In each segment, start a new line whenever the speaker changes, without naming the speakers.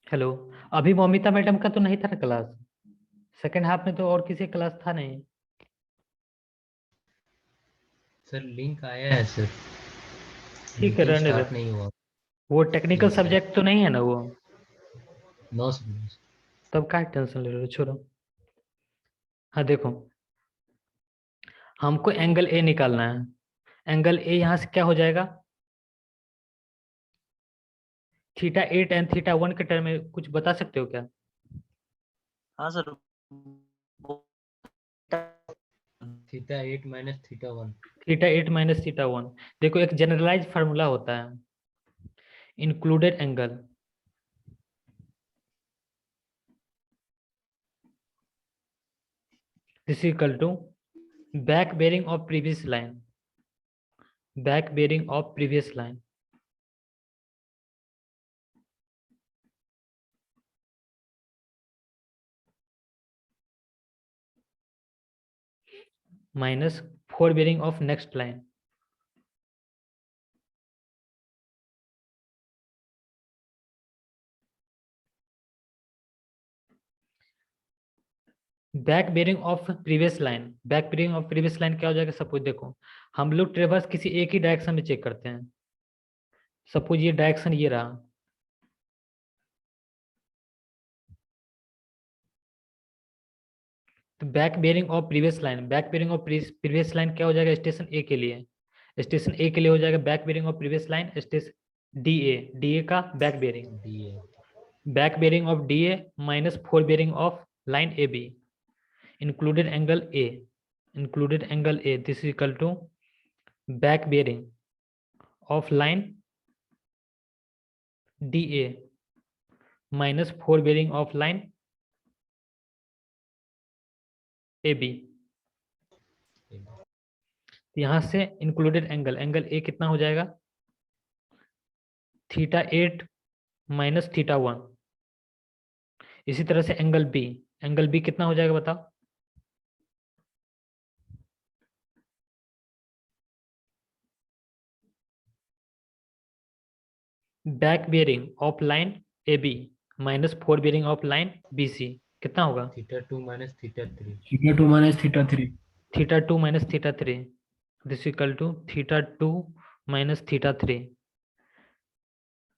Hello. अभी Moumita madam का तो नहीं था ना क्लास? सेकंड हाफ में तो और किसी क्लास था नहीं।
सर लिंक आया है सर।
ठीक है,
मीटिंग
रहने दो।
स्टार्ट नहीं हुआ।
वो टेक्निकल
यस सर।
सब्जेक्ट तो नहीं है ना वो?
No sir, no sir.
तब क्या टेंशन ले रहे हो, छोड़ो। हाँ देखो, हमको एंगल ए निकालना है। एंगल ए यहाँ से क्या हो जाएगा? Theta eight and theta one के टर्म में कुछ बता सकते हो क्या?
हाँ सर।
थीटा 8 माइनस theta 1।
Theta eight minus theta one. देखो, एक जनरलाइज फार्मूला होता है, included angle. This equal to back bearing of previous line. Back bearing of previous line minus fore bearing of next line. Back bearing of previous line. Back bearing of previous line क्या हो जाएगा? Suppose देखो, हम लोग ट्रेवर्स किसी एक ही direction में check करते हैं। सपोज ये डायरेक्शन ये रहा, तो back bearing of previous line, back bearing of previous line क्या हो जाएगा स्टेशन ए के लिए? स्टेशन ए के लिए हो जाएगा back bearing of previous line station D A. D A का back bearing.
D A.
Back bearing of D A minus fore bearing of line A B, included angle A. Included angle A this is equal to back bearing of line D A minus fore bearing of line A B. यहाँ से included angle, angle A कितना हो जाएगा? Theta eight minus theta one. इसी तरह से angle B, angle B कितना हो जाएगा बताओ? Back bearing of line A B minus fore bearing of line B C कितना होगा?
Theta 2 minus theta 3।
Theta two minus theta three.
Theta two minus theta three. This equal to theta two minus theta three.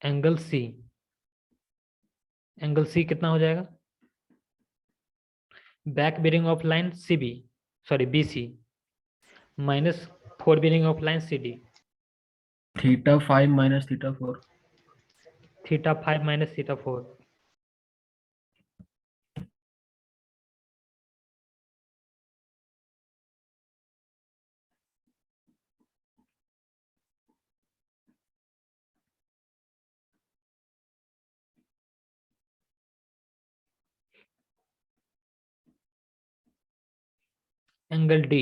Angle C, angle C कितना हो जाएगा? Back bearing of line C B, sorry B C minus fore bearing of line C D.
Theta five minus theta four.
Theta five minus theta four. Angle D,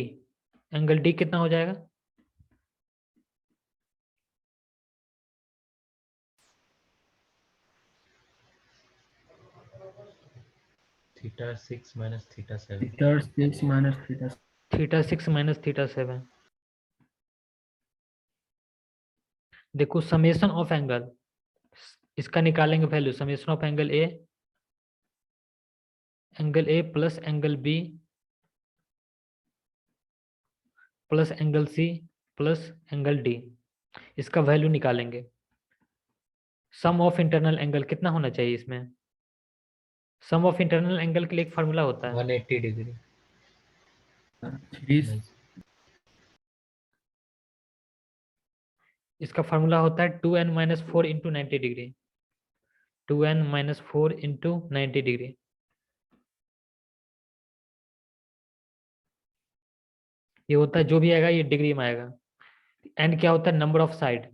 angle D कितना हो जाएगा?
Theta 6 minus theta 7।
Theta six minus theta.
Theta six minus theta seven. देखो summation of angle, इसका निकालेंगे value. Summation of angle A plus angle B plus angle C plus angle D, इसका value निकालेंगे। Sum of internal angle कितना होना चाहिए इसमें? सम of internal angle के लिए एक फार्मूला होता है।
180 डिग्री।
थ्री।
नहीं।
इसका फार्मूला होता है two N minus four into 90 degree. Two N minus four into 90 degree. ये होता है, जो भी आएगा ये डिग्री में आएगा। एन क्या होता है? Number of side.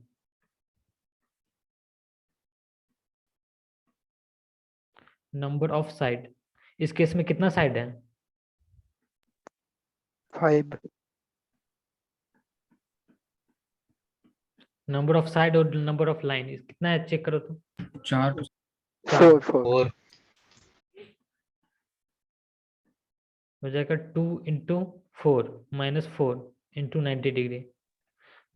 Number of side, इस केस में कितना साइड है?
5।
नंबर ऑफ साइड और नंबर ऑफ लाइन कितना है चेक करो तो।
चार।
4 4।
4।
हो जाएगा two into four minus four into 90 degree.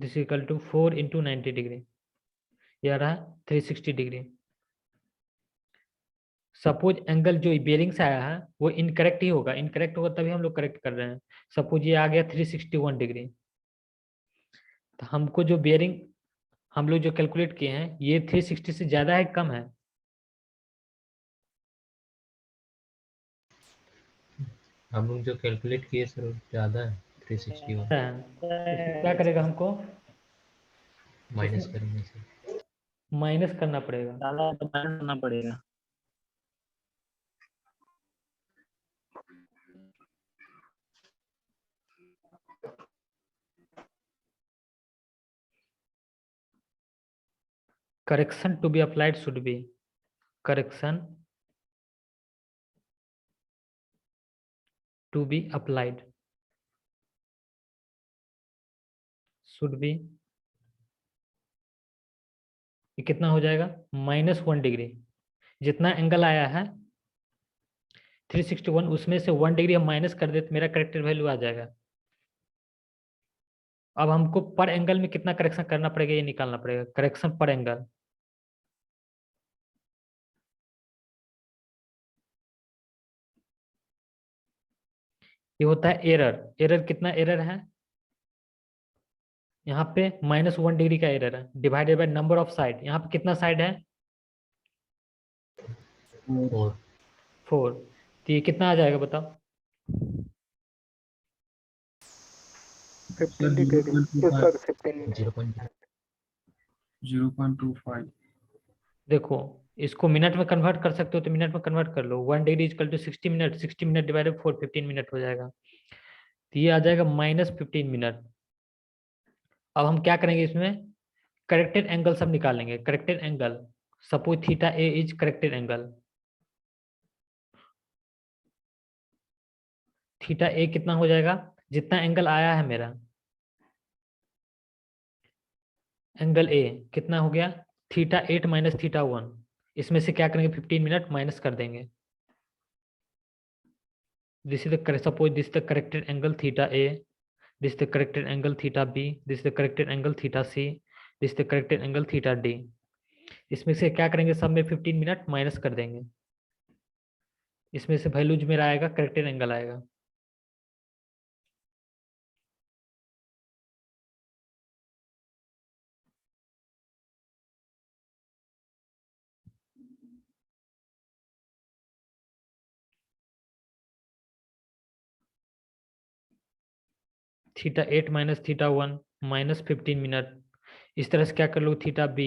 This equal to four into 90 degree. यह रहा 360 डिग्री। सपोज एंगल जो बेरिंग से आया है वो इनकरेक्ट ही होगा, इनकरेक्ट होगा तभी हम लोग करेक्ट कर रहे हैं। सपोज ये आ गया 361 डिग्री, तो हमको जो बेरिंग हम लोग जो कैलकुलेट किए हैं ये 360 से ज्यादा है कम है?
हम लोग जो कैलकुलेट किए सर ज़्यादा है 361
इसमें क्या करेगा हमको
माइनस करेंगे सर।
माइनस करना पड़ेगा।
ज्यादा तो माइनस करना पड़ेगा।
correction to be applied should be correction to be applied should be, ये कितना हो जाएगा -1 डिग्री। जितना एंगल आया है 361 उसमें से 1 डिग्री हम माइनस कर दे तो मेरा करेक्टेड वैल्यू आ जाएगा। अब हमको पर एंगल में कितना करेक्शन करना पड़ेगा ये निकालना पड़ेगा, करेक्शन पर एंगल। ये होता है एरर। एरर कितना एरर है यहाँ पे -1 डिग्री का एरर है divided by number of side. यहाँ पे कितना साइड है
4
4, तो ये कितना आ जाएगा बताओ
15 degree. Yes, sir, 15.
0.0
0.25
देखो इसको मिनट में कन्वर्ट कर सकते हो तो मिनट में कन्वर्ट कर लो। 1 degree equal to 60 minute, 60 minute divided 4 15 minute हो जाएगा, तो ये आ जाएगा -15 मिनट। अब हम क्या करेंगे इसमें करेक्टेड एंगल सब निकालेंगे। Corrected angle suppose theta A is corrected angle. Theta A कितना हो जाएगा जितना एंगल आया है मेरा, एंगल ए कितना हो गया थीटा 8 माइनस थीटा 1। इसमें से क्या करेंगे 15 मिनट माइनस कर देंगे। This is the suppose this the corrected angle theta A, this the corrected angle theta B, this the corrected angle theta C, this the corrected angle theta D. इसमें से क्या करेंगे सब में 15 मिनट माइनस कर देंगे। इसमें से वैल्यू जो मेरा आएगा करेक्टेड एंगल आएगा। थीटा 8 माइनस थीटा 1 माइनस 15 मिनट। इस तरह से क्या कर लोगे थीटा बी,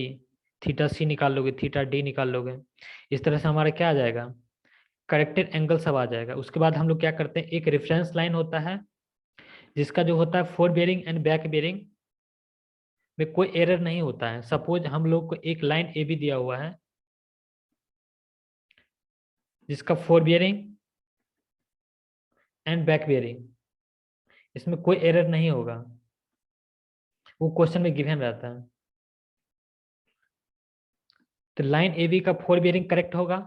थीटा सी निकाल लोगे, थीटा डी निकाल लोगे। इस तरह से हमारा क्या आ जाएगा करेक्टेड एंगल सब आ जाएगा। उसके बाद हम लोग क्या करते हैं एक रेफरेंस लाइन होता है जिसका जो होता है four bearing and back bearing में कोई एरर नहीं होता है। सपोज हम लोग को एक लाइन ए बी दिया हुआ है जिसका fore bearing and back bearing, इसमें कोई एरर नहीं होगा, वो क्वेश्चन में गिवन रहता है। तो लाइन ए बी का फोर बेयरिंग करेक्ट होगा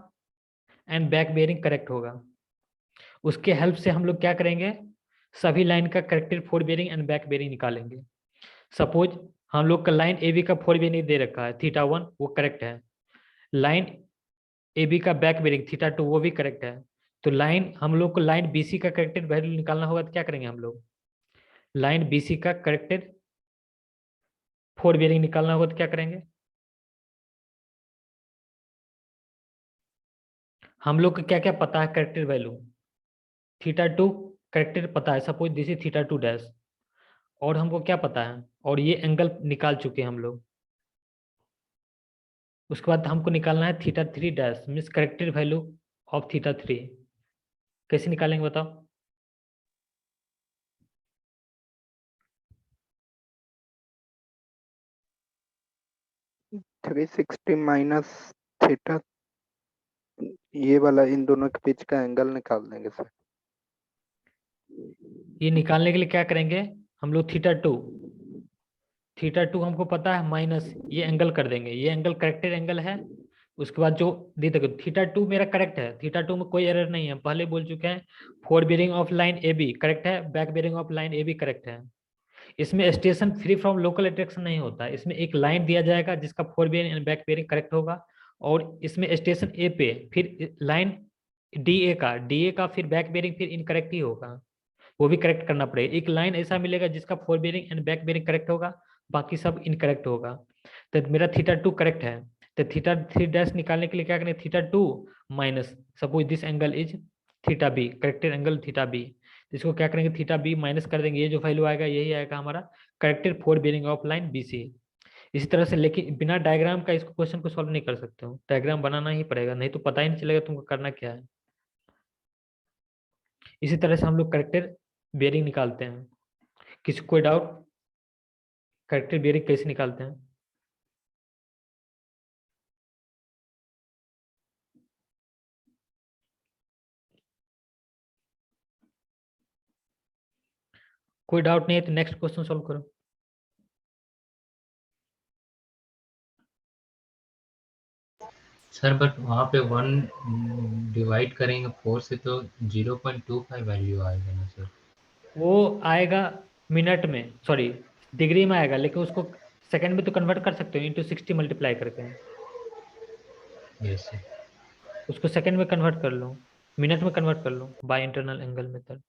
एंड बैक बेयरिंग करेक्ट होगा। उसके हेल्प से हम लोग क्या करेंगे सभी लाइन का corrected four bearing and back bearing निकालेंगे। सपोज हम लोग का लाइन ए बी का फोर बेयरिंग दे रखा है थीटा 1 वो करेक्ट है, लाइन ए बी का बैक बेयरिंग थीटा 2 वो भी करेक्ट है। तो लाइन हम लोग को लाइन बी सी का करेक्टेड वैल्यू निकालना होगा तो क्या करेंगे हम लोग लाइन बी सी का करेक्टेड फोर बेयरिंग निकालना होगा तो क्या करेंगे हम लोग को क्या क्या पता है करेक्टेड वैल्यू थीटा 2 करेक्टेड पता है, suppose this is theta 2 dash, और हमको क्या पता है और ये एंगल निकाल चुके हैं हम लोग। उसके बाद हमको निकालना है theta 3 dash means corrected value of theta 3। कैसे निकालेंगे बताओ
360 माइनस थीटा, ये वाला इन दोनों के बीच का एंगल निकाल देंगे सर।
ये निकालने के लिए क्या करेंगे हम लोग थीटा टू हमको पता है माइनस ये एंगल कर देंगे, ये एंगल करेक्टेड एंगल है। उसके बाद जो दी देखो थीटा 2 मेरा करेक्ट है, थीटा 2 में कोई एरर नहीं है, पहले बोल चुके हैं। Fore bearing of line A B correct है, back bearing of line A B correct है। इसमें station free from local attraction नहीं होता है, इसमें एक लाइन दिया जाएगा जिसका fore bearing and back bearing correct होगा और इसमें स्टेशन ए पे फिर लाइन डी ए का फिर बैक बेरिंग फिर इनकरेक्ट ही होगा, वो भी करेक्ट करना पड़ेगा। एक लाइन ऐसा मिलेगा जिसका fore bearing and back bearing correct होगा, बाकी सब इनकरेक्ट होगा। तो मेरा थीटा 2 करेक्ट है, तो थीटा 3 डैश निकालने के लिए क्या करें, theta 2 minus suppose this angle is theta B, corrected angle theta B, इसको क्या करेंगे, थीटा बी माइनस कर देंगे, ये जो वैल्यू आएगा यही आएगा हमारा corrected fore bearing of line B C. इसी तरह से, लेकिन बिना डायग्राम का इसको क्वेश्चन को सॉल्व नहीं कर सकते हो, डायग्राम बनाना ही पड़ेगा, नहीं तो पता ही नहीं चलेगा तुमको करना क्या है। इसी तरह से हम लोग करेक्टेड बेरिंग निकालते हैं। किसी कोई डाउट, करेक्टेड बेरिंग कैसे निकालते हैं? कोई डाउट नहीं है तो नेक्स्ट क्वेश्चन सॉल्व करो।
सर बट वहाँ पे 1 डिवाइड करेंगे 4 से तो 0.25 वैल्यू आएगा ना सर।
वो आएगा मिनट में, सॉरी डिग्री में आएगा, लेकिन उसको सेकंड में तो कन्वर्ट कर सकते हो, इंटू 60 मल्टीप्लाई करके
यस सर।
उसको सेकंड में कन्वर्ट कर लो, मिनट में कन्वर्ट कर लो बाय इंटरनल एंगल मेथड।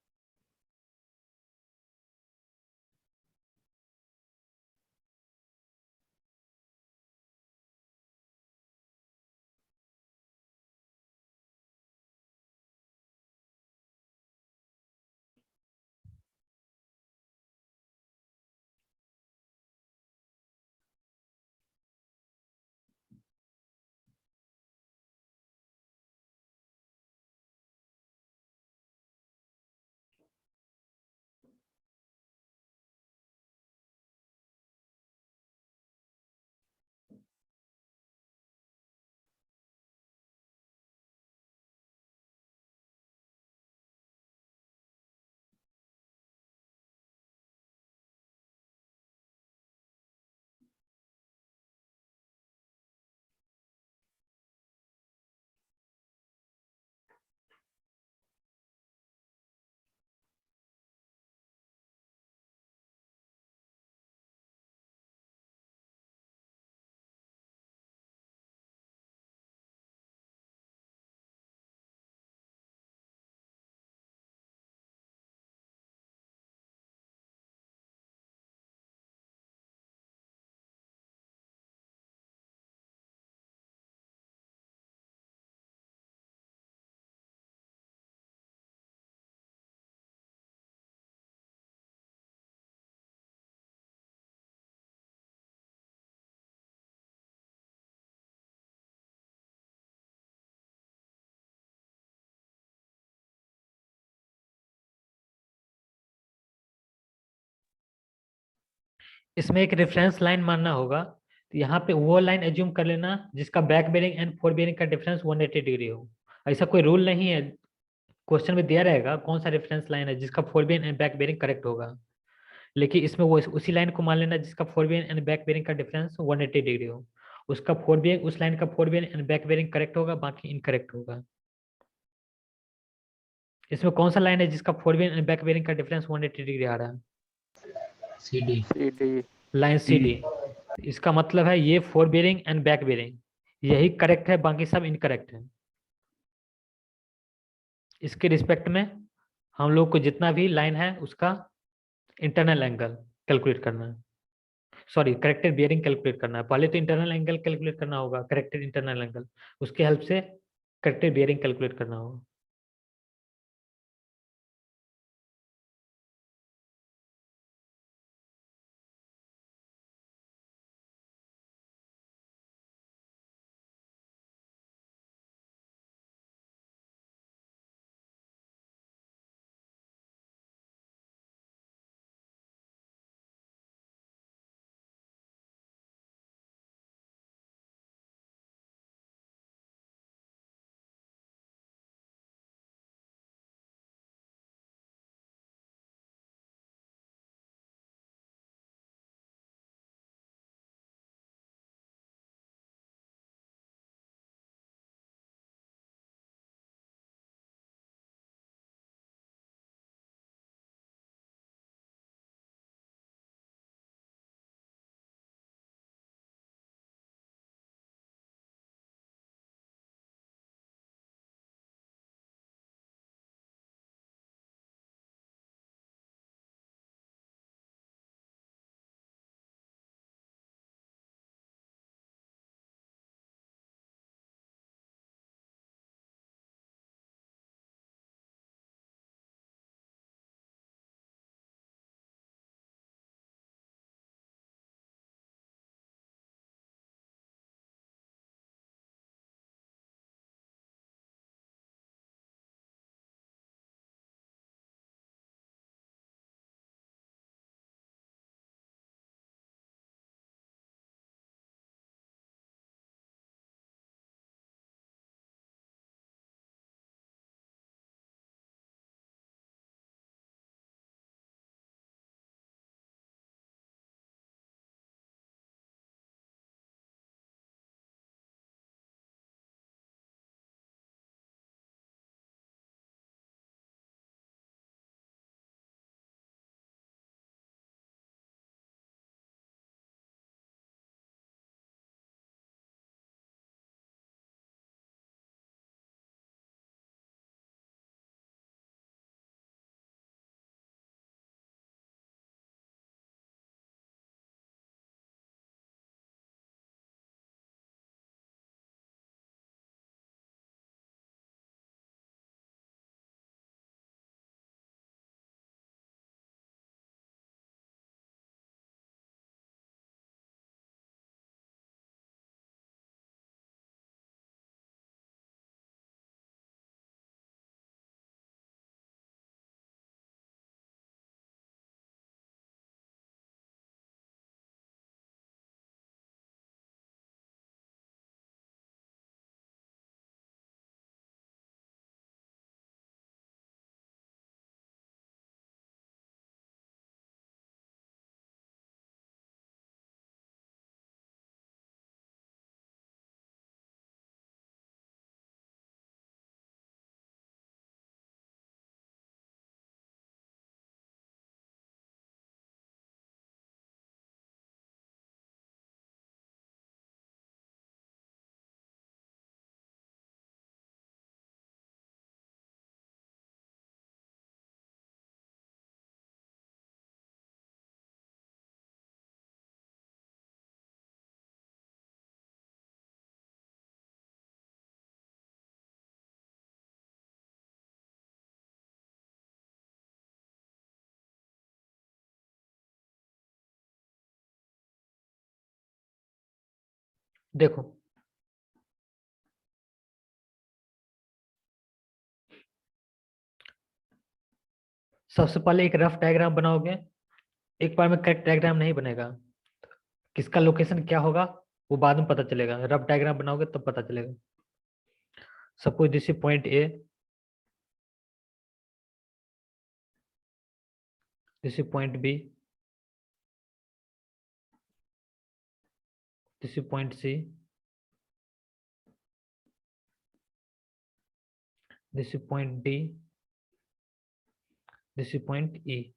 इसमें एक रेफरेंस लाइन मानना होगा, तो यहाँ पे वो लाइन एज्यूम कर लेना जिसका back bearing and fore bearing का डिफरेंस 180 डिग्री हो। ऐसा कोई रूल नहीं है, क्वेश्चन में दिया रहेगा कौन सा रेफरेंस लाइन है जिसका fore bearing and back bearing correct होगा, लेकिन इसमें वो उसी लाइन को मान लेना जिसका fore bearing and back bearing का डिफरेंस 180 डिग्री हो। उसका फोर बेरिंग, उस लाइन का fore bearing and back bearing correct होगा, बाकी इनकरेक्ट होगा। इसमें कौन सा लाइन है जिसका fore bearing and back bearing का डिफरेंस 180 डिग्री आ रहा है?
CD।
CD।
Line C D. इसका मतलब है ये fore bearing and back bearing यही करेक्ट है, बाकी सब इनकरेक्ट है। इसके रिस्पेक्ट में हम लोग को जितना भी लाइन है उसका इंटरनल एंगल कैलकुलेट करना है, सॉरी करेक्टेड बियरिंग कैलकुलेट करना है। पहले तो इंटरनल एंगल कैलकुलेट करना होगा, करेक्टेड इंटरनल एंगल, उसके हेल्प से करेक्टेड बियरिंग कैलकुलेट करना होगा। देखो सबसे पहले एक रफ डायग्राम बनाओगे, एक बार में करेक्ट डायग्राम नहीं बनेगा, किसका लोकेशन क्या होगा वो बाद में पता चलेगा, रफ डायग्राम बनाओगे तब पता चलेगा। Suppose this is point A, this is point B, this is point C, this is point D, this is point E.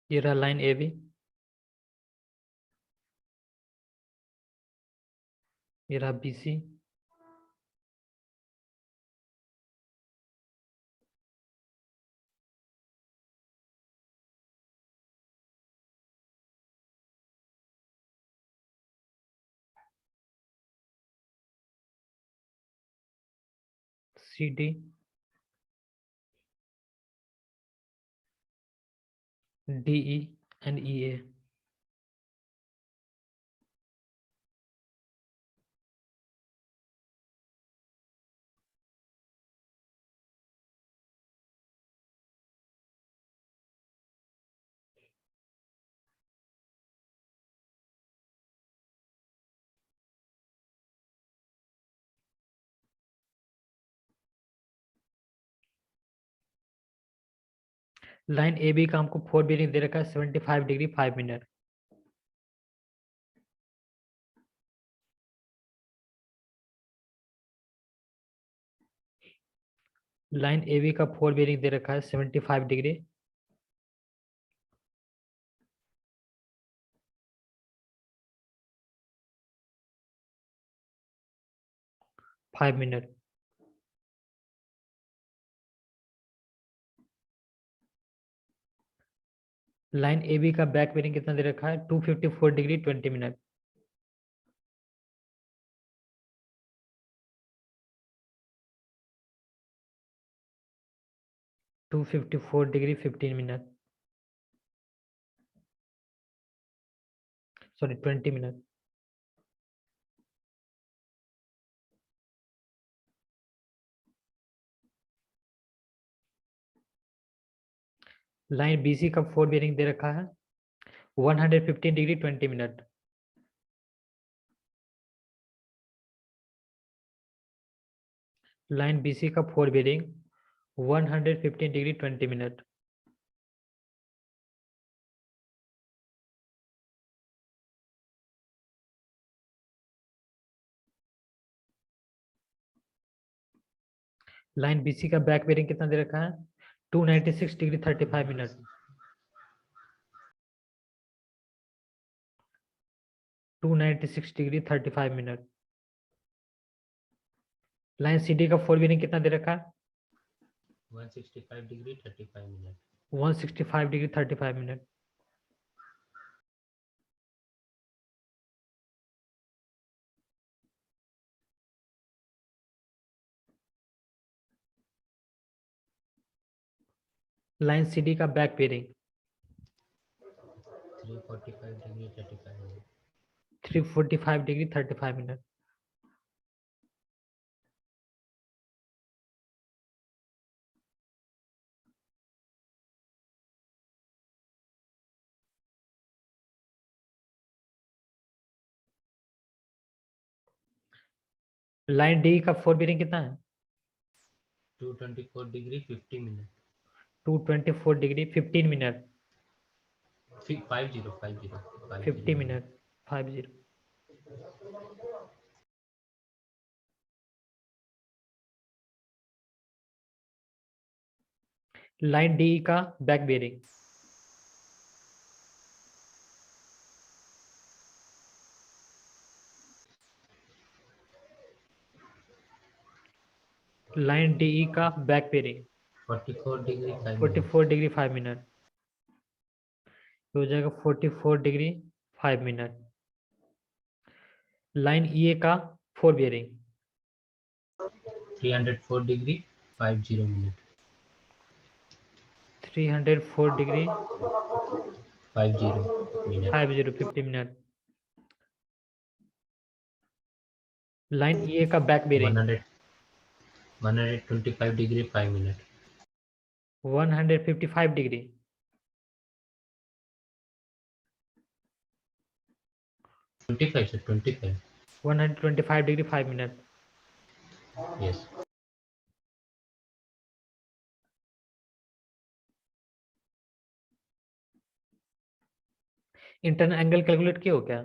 ये रहा लाइन ए बी, ये रहा B C, C D, D E and E A. Line A B का हमको 4 bearing दे रखा है 75 degree 5 minute. Line A B का 4 बेरिंग दे रखा है 75 degree 5 minute. Line A B का बैक बेरिंग कितना दे रखा है 254 degree 20 minute. Two 54 degree 15 minute, sorry 20 minute. Line B C का 4 बेरिंग दे रखा है 115 degree 20 minute. Line B C का 4 bearing 115 degree 20 minute. Line B C का बैक बेरिंग कितना दे रखा है 296 degree 35 minute. 296 degree 35 minute. Line C D का 4 बेरिंग कितना दे रखा है
165 degree 35 minute.
165 degree 35 minute. Line C D का back bearing
345 degree 35 minute.
345 degree 35 minute. Line D का 4 बेरिंग कितना है
224 degree 50 minute.
224 degree 15 minute. 50 minute 50। Line D का बैक बेरिंग लाइन डी का back bearing
44 degree 5 minute.
44 degree 5 minute. हो जाएगा 44 degree 5 minute. Line E का 4 bearing
304 degree 50 minute
304 degree
50 minute
50 minute. Line A का back bearing
100 125 degree 5 minute
155 degree
25 से 25
125 degree 5 minute.
Yes.
Internal angle calculate किया हो क्या?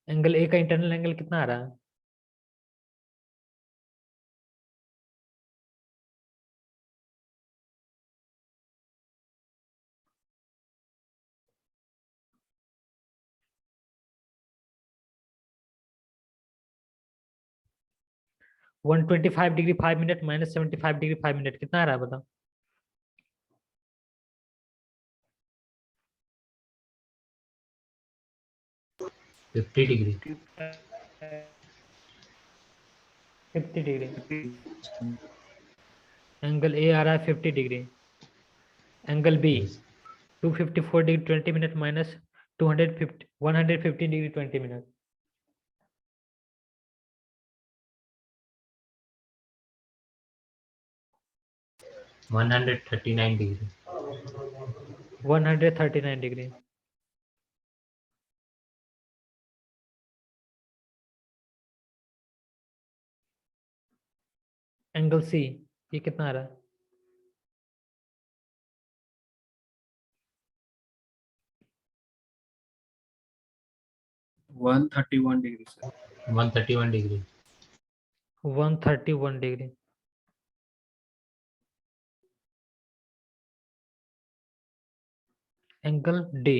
Angle A का internal angle कितना आ रहा है? $125 5 मिनट माइनस 75 डिग्री 5 मिनट कितना आ रहा है बताओ?
Fifty degree
50 degree. Angle A आ रहा है 50 degree. Angle B
yes
254 degree 20 minute minus 150 degree 20 minute.
139 degree
139 degree. Angle C ये कितना आ रहा है?
131 degree sir
131 degree
131 degree. Angle D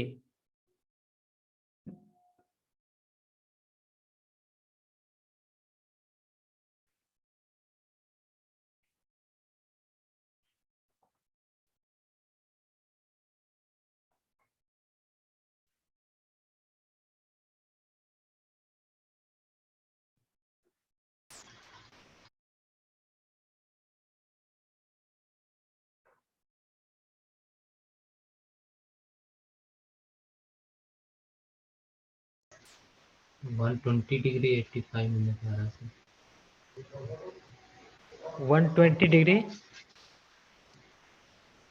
120 degree 85 minute आ रहा है
120 degree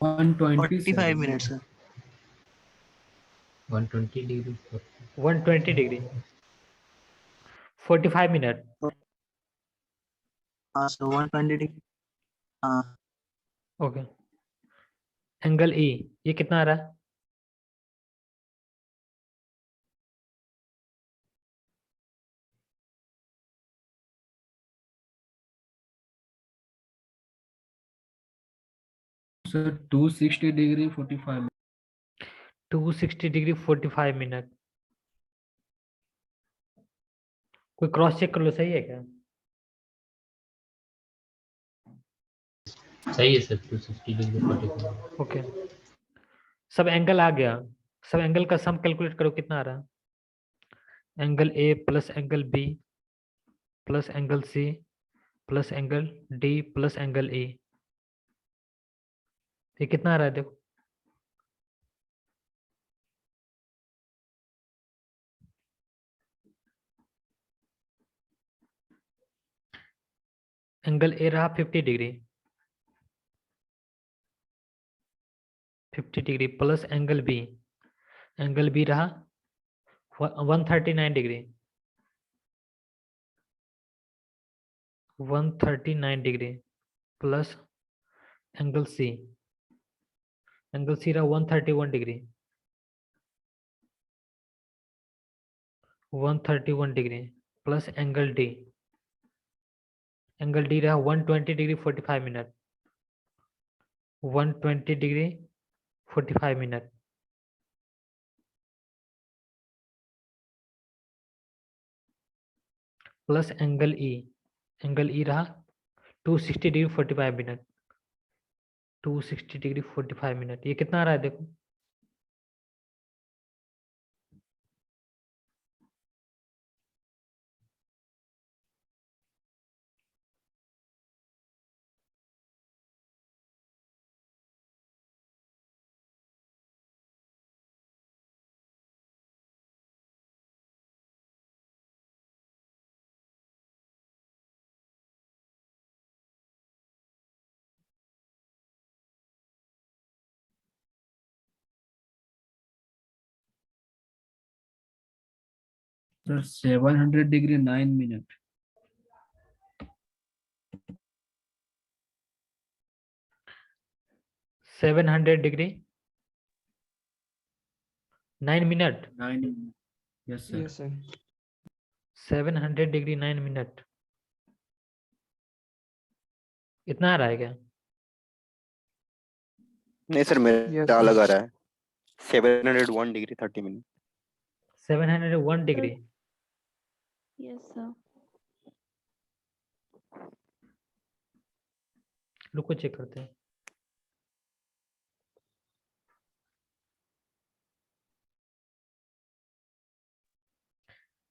127
minute sir
120 degree
120 degree 45 minute.
हाँ सर 120 डिग्री हाँ
ओके। एंगल ई ये कितना आ रहा है?
Sir 260 degree 45
260 degree 45 minute. कोई क्रॉस चेक कर लो, सही है क्या?
सही है सर 260 डिग्री 45
ओके। सब एंगल आ गया। सब एंगल का सम कैलकुलेट करो कितना आ रहा है? Angle A plus angle B plus angle C plus angle D plus angle E, ये कितना आ रहा है देखो? एंगल ए रहा 50 degree 50 degree plus angle B रहा 139 degree 139 degree plus angle C रहा 131 degree 131 degree plus angle D रहा 120 degree 45 minute 120 degree 45 minute plus angle E रहा 260 डिग्री 45 मिनट 260 डिग्री 45 मिनट, ये कितना आ रहा है देखो?
Sir, 700 degree 9 minute.
Seven 700 degree 9 minute
9 minute. Yes, sir.
Yes, sir.
700 degree 9 minute इतना आ रहा है क्या?
नहीं सर,
Yes,
मेरा
sir.
अलग आ रहा है 701 degree 30 minute.
701 degree
Yes, sir.
रुको चेक करते हैं।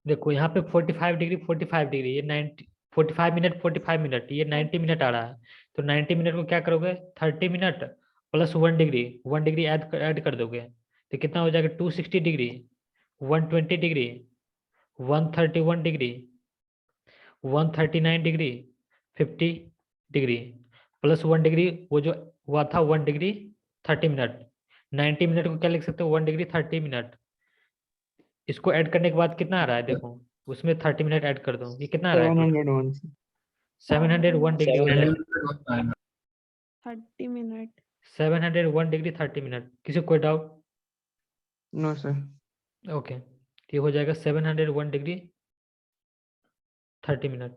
देखो यहाँ पे 45 डिग्री 45 डिग्री, ये 90 45 मिनट 45 मिनट, ये 90 मिनट आ रहा है। तो 90 मिनट को क्या करोगे, 30 minute plus 1 degree 1 degree add कर दोगे तो कितना हो जाएगा, 260 degree 120 degree 131 degree 139 degree 50 degree plus 1 degree वो जो हुआ था 1 डिग्री 30 मिनट। 90 मिनट को क्या लिख सकते हो, 1 डिग्री 30 मिनट। इसको ऐड करने के बाद कितना आ रहा है, देखो उसमें 30 मिनट ऐड कर दो, ये कितना आ रहा है,
701.
701 डिग्री हो जाएगा।
30 minute.
701 degree 30 minute. किसी को कोई डाउट?
No, sir.
ओके, ये हो जाएगा 701 degree 30 minute.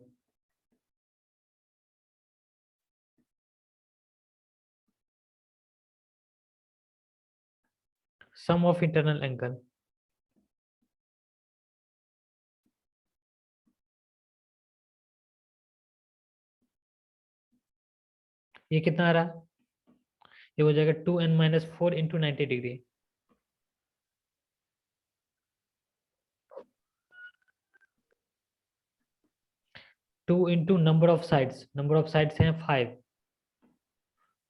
Sum of internal angle, ये कितना आ रहा है, ये हो जाएगा 2n-4 into 90 degree. Two into number of sides हैं 5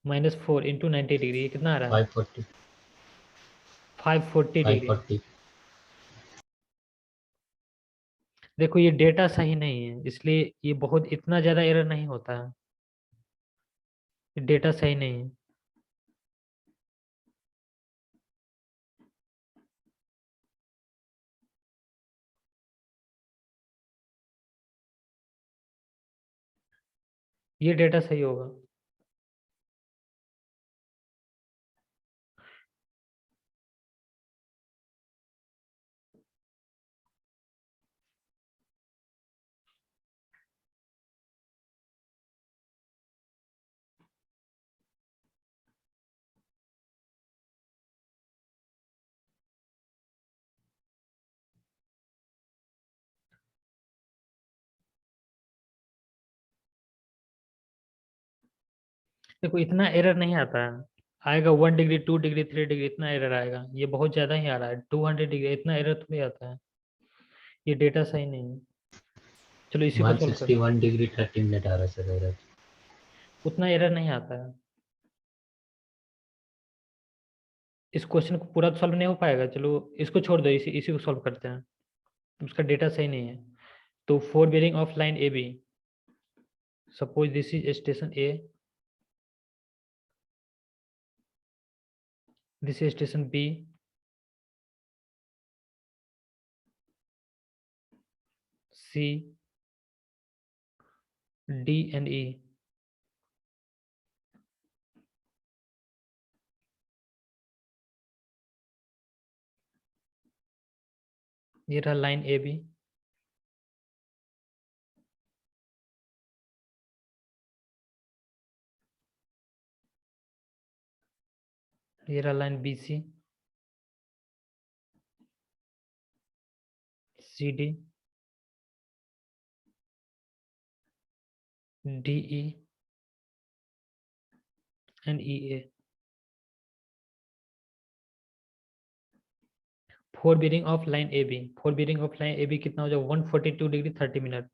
-4 इंटू 90 डिग्री, ये कितना आ रहा है,
540
540 डिग्री।
540
देखो ये डेटा सही नहीं है, इसलिए ये बहुत इतना ज्यादा एरर नहीं होता है, ये डेटा सही नहीं है। ये डेटा सही होगा। देखो इतना एरर नहीं आता है, आएगा 1 डिग्री 2 डिग्री 3 डिग्री, इतना एरर आएगा, ये बहुत ज्यादा ही आ रहा है। 200 डिग्री इतना एरर थोड़ी आता है, ये डेटा सही नहीं है। चलो इसी को सोल्व करते हैं।
161 डिग्री 30 मिनट आ रहा है सर एरर।
उतना एरर नहीं आता है, इस क्वेश्चन को पूरा सॉल्व नहीं हो पाएगा। चलो इसको छोड़ दो, इसी को सॉल्व करते हैं, उसका डेटा सही नहीं है। तो 4 bearing of line A B, suppose this is station A, this is station B, C D and E. ये रहा लाइन ए बी, ये रहा line B C, C D, D E and E A. 4 bearing of line A B, 4 bearing of line A B कितना हो जाएगा, 142 degree 30 minute.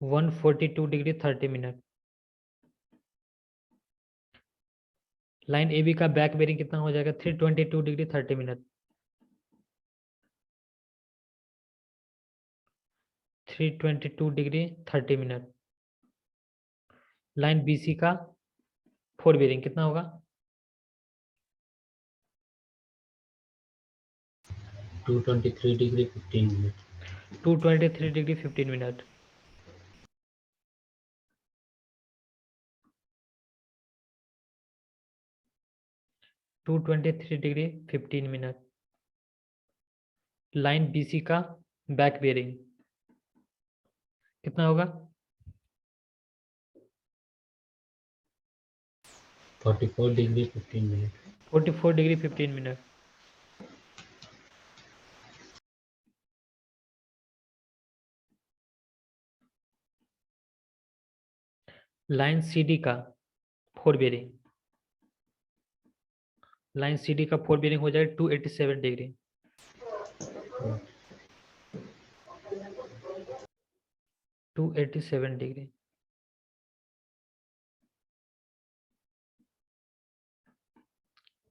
One 42 degree 30 minute. Line A B का back bearing कितना हो जाएगा, 322 degree 30 minute. 322 degree 30 minute. Line BC का 4 bearing कितना होगा?
223 degree 15 minute.
223 degree 15 minute. Two 23 degree 15 minute. Line BC का बैक बेरिंग कितना होगा?
44 degree 15 minute.
44 degree 15 minute. Line CD का 4 बेरिंग, लाइन CD का 4 बेरिंग हो जाएगा 287 degree. Two 87 degree.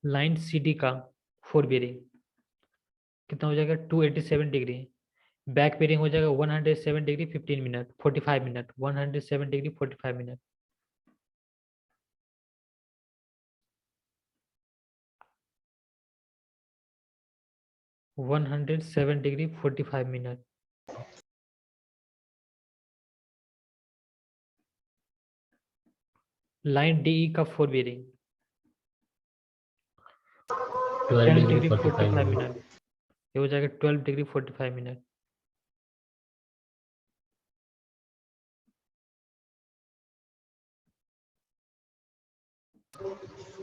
Line CD का 4 बेरिंग कितना हो जाएगा? 287 डिग्री। बैक बेरिंग हो जाएगा 107 degree 15 minute 45 minute 107 degree 45 minute. One 107 degree 45 minute. Line DE का 4 बेरिंग 12 डिग्री 45 मिनट। ये हो जाएगा 12 degree 45 minute.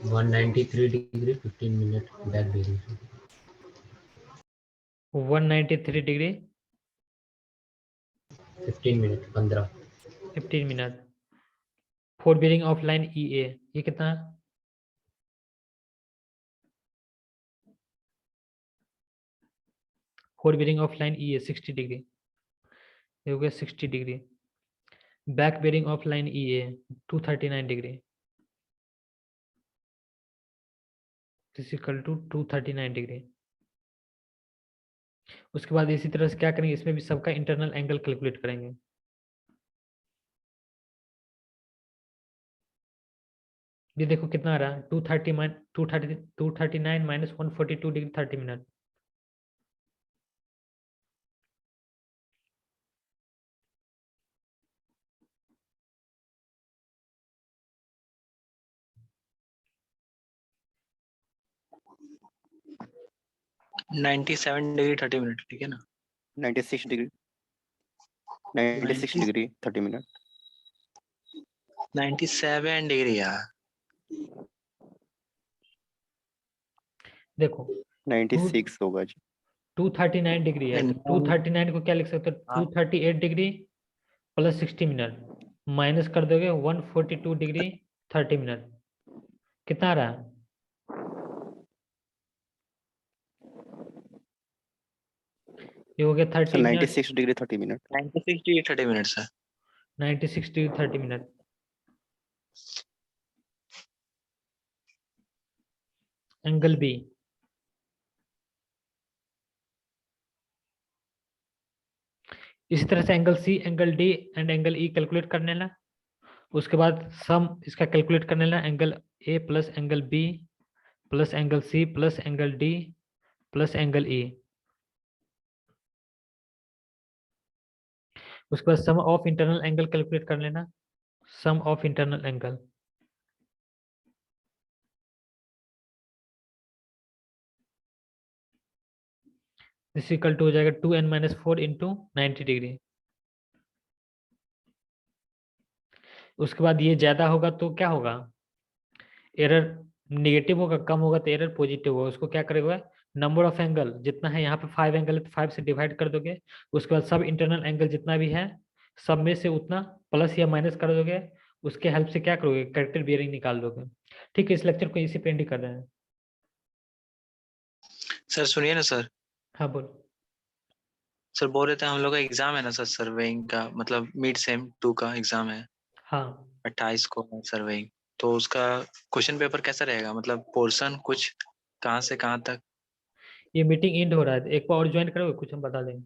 Minute 193 degree 15 minute back bearing.
193 degree
15 minute
15 minute. 4 bearing of line EA ये कितना है? Four bearing of line EA 60 degree, ये हो गया 60 degree. Back bearing of line EA 239 degree, equal to 239 degree. उसके बाद इसी तरह से क्या करेंगे, इसमें भी सबका इंटरनल एंगल कैलकुलेट करेंगे। ये देखो कितना आ रहा है 239 minus 142 degree 30 minute.
$97 degree 30 minute, ठीक है ना?
96 डिग्री 96 डिग्री 30 मिनट
97 डिग्री यार।
देखो
96 होगा जी।
239 डिग्री है, तो 239 को क्या लिख सकते हो? 238 डिग्री प्लस 60 मिनट माइनस कर दोगे 142 डिग्री 30 मिनट। कितना आ रहा है? ये हो गया 30 minute.
96 degree 30 minute
96 degree 30 minute sir.
96 degree 30 minute. Angle B इसी तरह से angle C, angle D and angle E calculate करने ला। उसके बाद सम इसका कैलकुलेट करने ला, angle A plus angle B plus angle C plus angle D plus angle E. उसके बाद sum of internal angle calculate कर लेना, सम ऑफ इंटरनल एंगल। इस इक्वल टू हो जाएगा 2n माइनस 4 इंटू 90 डिग्री। उसके बाद ये ज्यादा होगा तो क्या होगा? एरर नेगेटिव होगा, कम होगा तो एरर पॉजिटिव होगा। उसको क्या करेगा? नंबर ऑफ एंगल जितना है, यहाँ पे 5 एंगल है तो 5 से डिवाइड कर दोगे। उसके बाद सब इंटरनल एंगल जितना भी है सब में से उतना प्लस या माइनस कर दोगे। उसके हेल्प से क्या करोगे? कैरेक्टर बियरिंग निकाल दोगे। ठीक है, इस लेक्चर को इसी पे एंड कर रहे हैं।
सर सुनिए ना सर।
हाँ बोल।
सर बोल रहे थे हम लोग का एग्जाम है ना सर, सर्वेइंग का, मतलब मिड सेम 2 का एग्जाम है
हाँ
28 को सर्वेइंग। तो उसका क्वेश्चन पेपर कैसा रहेगा, मतलब पोर्शन कुछ कहाँ से कहाँ तक?
ये मीटिंग एंड हो रहा है, एक बार और ज्वाइन करोगे? कुछ हम बता देंगे।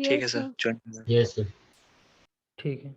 ठीक है
Yes,
sir
sir.
Join
yes sir.
ठीक है।